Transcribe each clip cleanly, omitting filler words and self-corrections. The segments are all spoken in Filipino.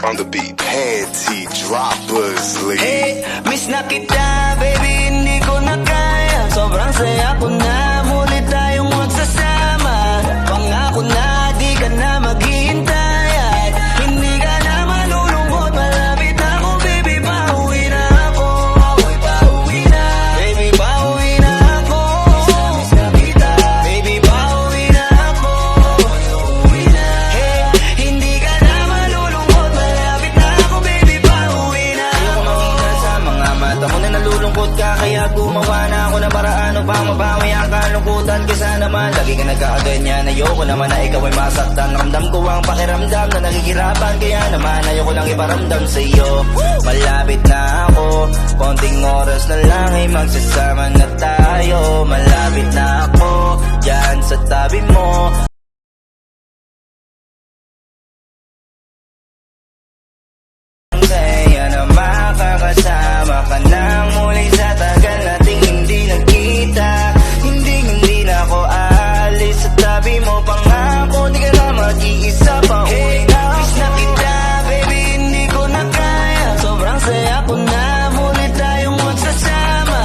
on the beat. Panty droppers, lead. Hey, miss na kita, baby, hindi ko na kaya. Sobrang saya ko na, muli tayong magsasama. Pangako na, di ka na maghihintay. At hindi ka na malulungkot, malapit ako, baby, pauwi na ako. Pauwi na, baby, pauwi na ako. Miss na kita, baby, pauwi na ako. Pauwi na, hey, hindi ka na malulungkot, malapit na ako, baby, pauwi na ako. Sa mga mata mo na nalulungkot ka, kaya gumawa na ako ng paraan upang mabawi ang kalungkutan. Kesa naman lagi ka nagkakaganyan, ayoko naman na ikaw ay masaktan. Ramdam ko ang pakiramdam na nakikirapan, kaya naman ayoko lang iparamdam sa iyo. Malapit na ako, konting oras na lang ay magsasama na tayo. Malapit na ako, dyan sa tabi mo. Kaya na makakasama ka nang muli sa tagal nating hindi nagkita. Hindi na ako aalis sa tabi mo. Pangako, di ka na mag-iisa pa. Uwi na, miss na kita, baby, hindi ko na kaya. Sobrang saya ko na, muli tayong magsasama.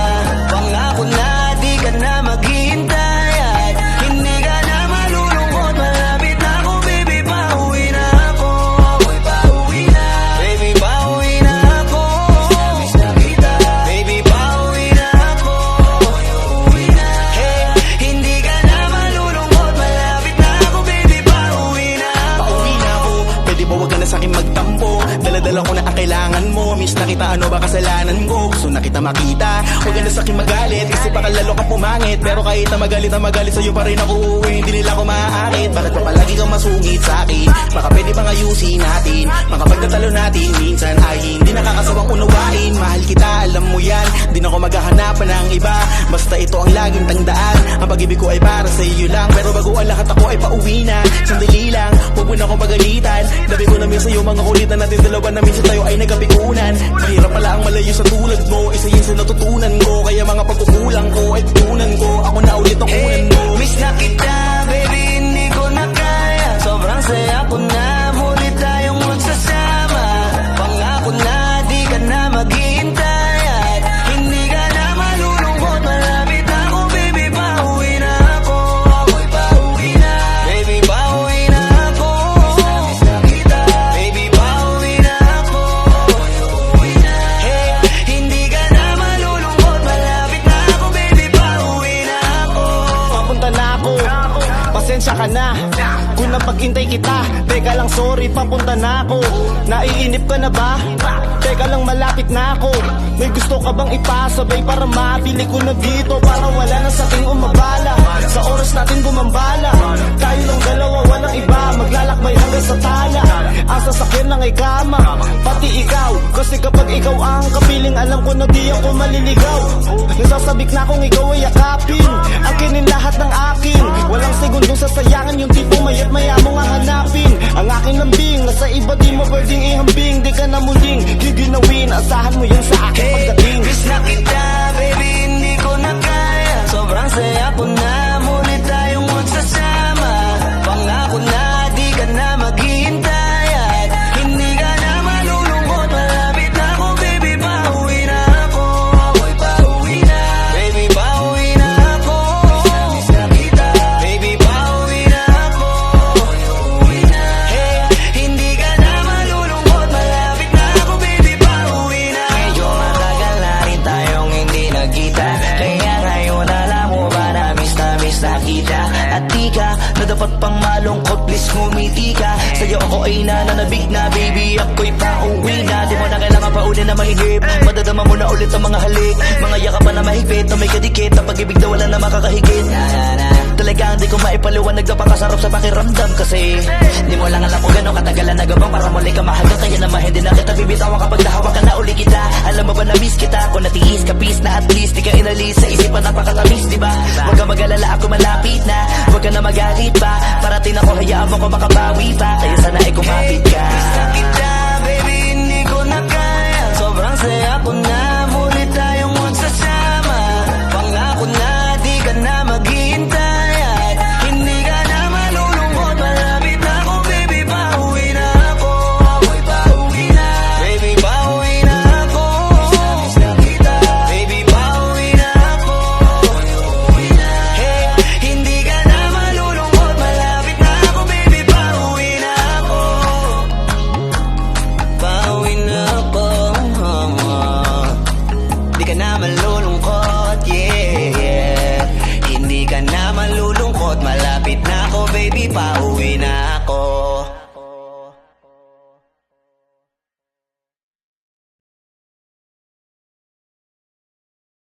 Pangako na, di ka na maghihintay. At hindi ka na malulungkot, malapit na ako, baby, pauwi na ako. Pauwi na, baby, pauwi na ako. Miss na kita, baby, pauwi na ako. Pauwi na, hey, hindi ka na malulungkot, malapit na ako, baby, pauwi na ako. Pauwi na ako, pwede ba wag ka na sa'kin magtampo? Dala-dala ko na ang kailangan mo. Miss na kita, ano ba kasalanan ko? Gusto na kita makita, wag ka na sa'kin magalit. Kasi baka lalo ka pumangit, pero kahit na magalit sa'yo pa rin ako uuwi. Hindi nila ako maaakit, bakit pa palagi kang masungit sa'kin? Baka pwede bang ayusin natin, makapagtatalo natin. Minsan ay hindi nakakasawang unawain. Mahal kita, alam mo yan, di na ako maghahanapan ng iba. Basta ito ang laging tandaan, ang pag-ibig ko ay para sa iyo lang. Pero bago ang lahat ako ay pauwi na. Sandali lang, huwag mo na akong pagalitan. Dabi ko na minsan sa'yo mga kulitan natin dalawa, na minsan tayo ay nagkapikunan. Mahirap pala ang malayo sa tulad mo, isa yun sa natutunan ko. Kaya mga pagkukulang ko ay tutunan ko, ako na ulit ang unan mo. Miss na kita, baby, hindi ko na kaya. Sobrang saya ko na, muli tayong magsasama. Pangako na, di ka na maghihintay. At hindi ka na malulungkot, malapit na ako, baby, pauwi na ako. Pauwi na, baby, pauwi na ako. Miss na kita, baby, pauwi na ako. Pauwi na, hey, hindi ka na malulungkot, malapit na ako, baby, pauwi na ako. Papunta na ako, pasensya ka na kung napaghintay kita. Teka lang, sorry, papunta na ako. Naiinip ka na ba? Teka lang, malapit na ako. May gusto ka bang ipasabay para mabili ko na dito? Para wala na sa ating umabala, sa oras natin gumambala. Tayo lang dalawa, walang iba, maglalakbay hanggang sa tala. Ang sasakyan lang ay kama, pati ikaw. Kasi kapag ikaw ang kapiling, alam ko na di ako maliligaw. Nasasabik na kung ikaw ay yakapin, akinin lahat ng akin. Walang segundong sasayangan, yung tipo mayat maya mo nga hanapin. Ang aking lambing, nasa iba di mo pwedeng ihambing. Di ka na muling giginawin, asahan mo yun sa akin pagdating. Miss na kita, baby, hindi ko na kaya. Sobrang saya ko na, muli tayong magsasama. Pangako na, di ka na maghihintay. At hindi ka na malulungkot, malapit na ako, baby, pauwi na ako. Pauwi na, baby, pauwi na ako. Miss na kita, baby, pauwi na ako. Pauwi na, hey, hindi ka na malulungkot, malapit na ako, baby, pauwi na ako. Medyo matagal na rin tayong hindi nagkita, kaya ngayon alam mo ba na miss na kita. At di ka na dapat pang malungkot, please ngumiti ka. Sa'yo ako ay nananabig na, baby, ako'y pauwi na. Di mo na kailangan pa uli na mahigip, madadama mo na ulit ang mga halik. Mga yakapan na mahigpit, na may kadikit, na pag-ibig na wala na makakahigit. Talagang di ko maipaliwanag na pakasarap sa pakiramdam. Kasi di mo lang alam kung gano'ng katagalan na gabang para muli ka mahal. Kaya naman hindi na kita bibitawan kapag nahawa ka na uli kita. Alam mo ba na miss kita, kung natiis ka peace na at least di ka inalis sa isipan, napakatamis, diba? Huwag ka mag-alala, ako malapit na. Huwag ka na magalit pa, parating ako, hayaan mo ko makabawi pa. Kaya sana ay kumapit ka. Miss na kita, baby, hindi ko na kaya. Sobrang saya ko na, muli tayong magsasama. Pangako na, di ka na maghihintay. At hindi ka na malulungkot, malapit na ako, baby, pauwi na ako. Pauwi malulungkot. Malapit na ako baby, pauwi na ako.